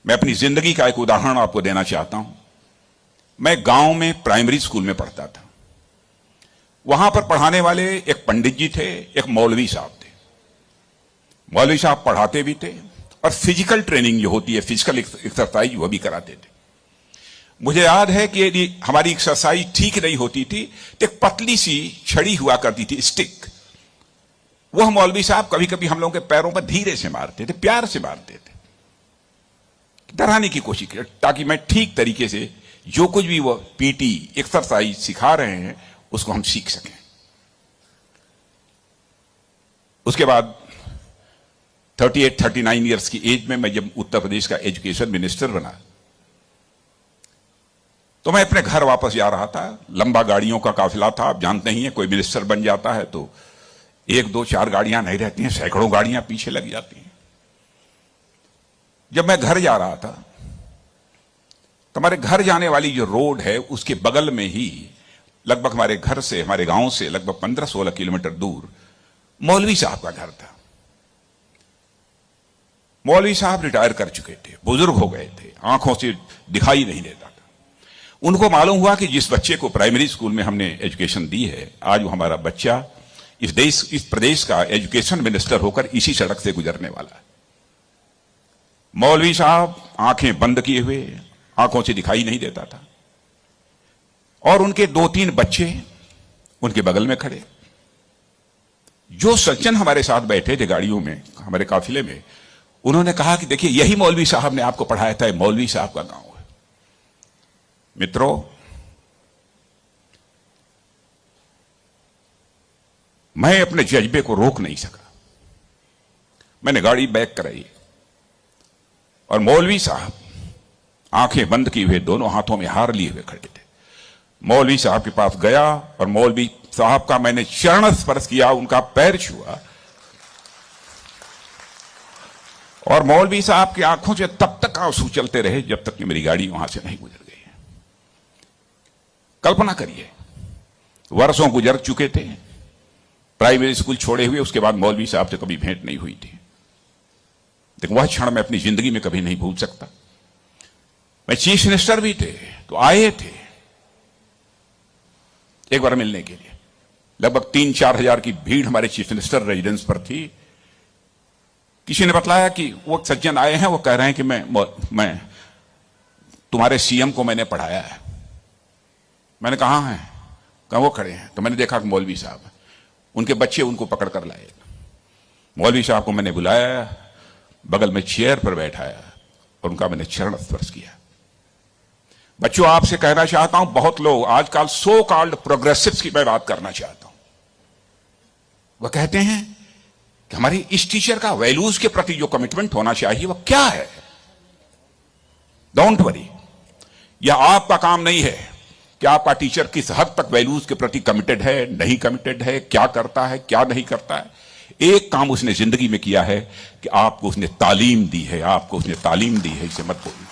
मैं अपनी जिंदगी का एक उदाहरण आपको देना चाहता हूं। मैं गांव में प्राइमरी स्कूल में पढ़ता था। वहां पर पढ़ाने वाले एक पंडित जी थे, एक मौलवी साहब थे। मौलवी साहब पढ़ाते भी थे और फिजिकल ट्रेनिंग जो होती है, फिजिकल एक्सरसाइज, वो भी कराते थे। मुझे याद है कि यदि हमारी एक्सरसाइज ठीक नहीं होती थी तो एक पतली सी छड़ी हुआ करती थी, स्टिक। वह मौलवी साहब कभी कभी हम लोगों के पैरों पर धीरे से मारते थे, प्यार से मारते थे, डराने की कोशिश की, ताकि मैं ठीक तरीके से जो कुछ भी वो पीटी एक्सरसाइज सिखा रहे हैं उसको हम सीख सकें। उसके बाद 38-39 ईयर्स की एज में मैं जब उत्तर प्रदेश का एजुकेशन मिनिस्टर बना तो मैं अपने घर वापस जा रहा था। लंबा गाड़ियों का काफिला था, आप जानते ही हैं, कोई मिनिस्टर बन जाता है तो 1, 2, 4 गाड़ियां नहीं रहती हैं, सैकड़ों गाड़ियां पीछे लग जाती हैं। जब मैं घर जा रहा था तो हमारे घर जाने वाली जो रोड है उसके बगल में ही, लगभग हमारे घर से, हमारे गांव से लगभग 15-16 किलोमीटर दूर मौलवी साहब का घर था। मौलवी साहब रिटायर कर चुके थे, बुजुर्ग हो गए थे, आंखों से दिखाई नहीं देता था। उनको मालूम हुआ कि जिस बच्चे को प्राइमरी स्कूल में हमने एजुकेशन दी है, आज वो हमारा बच्चा इस प्रदेश का एजुकेशन मिनिस्टर होकर इसी सड़क से गुजरने वाला है। मौलवी साहब आंखें बंद किए हुए, आंखों से दिखाई नहीं देता था, और उनके 2-3 बच्चे उनके बगल में खड़े। जो सज्जन हमारे साथ बैठे थे गाड़ियों में, हमारे काफिले में, उन्होंने कहा कि देखिए, यही मौलवी साहब ने आपको पढ़ाया था, मौलवी साहब का गांव है। मित्रों, मैं अपने जज्बे को रोक नहीं सका। मैंने गाड़ी बैक कराई और मौलवी साहब आंखें बंद किए हुए, दोनों हाथों में हार लिए हुए खड़े थे। मौलवी साहब के पास गया और मौलवी साहब का मैंने चरण स्पर्श किया, उनका पैर छुआ, और मौलवी साहब की आंखों से तब तक आंसू चलते रहे जब तक कि मेरी गाड़ी वहां से नहीं गुजर गई। कल्पना करिए, वर्षों गुजर चुके थे, प्राइमरी स्कूल छोड़े हुए, उसके बाद मौलवी साहब से कभी भेंट नहीं हुई थी। लेकिन वह क्षण मैं अपनी जिंदगी में कभी नहीं भूल सकता। मैं चीफ मिनिस्टर भी थे तो आए थे एक बार मिलने के लिए। लगभग 3-4 हजार की भीड़ हमारे चीफ मिनिस्टर रेजिडेंस पर थी। किसी ने बतलाया कि वो सज्जन आए हैं, वो कह रहे हैं कि मैं तुम्हारे सीएम को मैंने पढ़ाया है। मैंने कहा है, कहा वो खड़े हैं। तो मैंने देखा कि मौलवी साहब, उनके बच्चे उनको पकड़ कर लाए। मौलवी साहब को मैंने बुलाया, बगल में चेयर पर बैठाया और उनका मैंने चरण स्पर्श किया। बच्चों, आपसे कहना चाहता हूं, बहुत लोग आजकल सो कॉल्ड प्रोग्रेसिव्स की मैं बात करना चाहता हूं। वह कहते हैं कि हमारी इस टीचर का वैल्यूज के प्रति जो कमिटमेंट होना चाहिए वह क्या है। डोंट वरी, यह आपका काम नहीं है कि आपका टीचर किस हद तक वैल्यूज के प्रति कमिटेड है, नहीं कमिटेड है, क्या करता है, क्या नहीं करता है। एक काम उसने जिंदगी में किया है कि आपको उसने तालीम दी है, आपको उसने तालीम दी है, इसे मत भूलिए।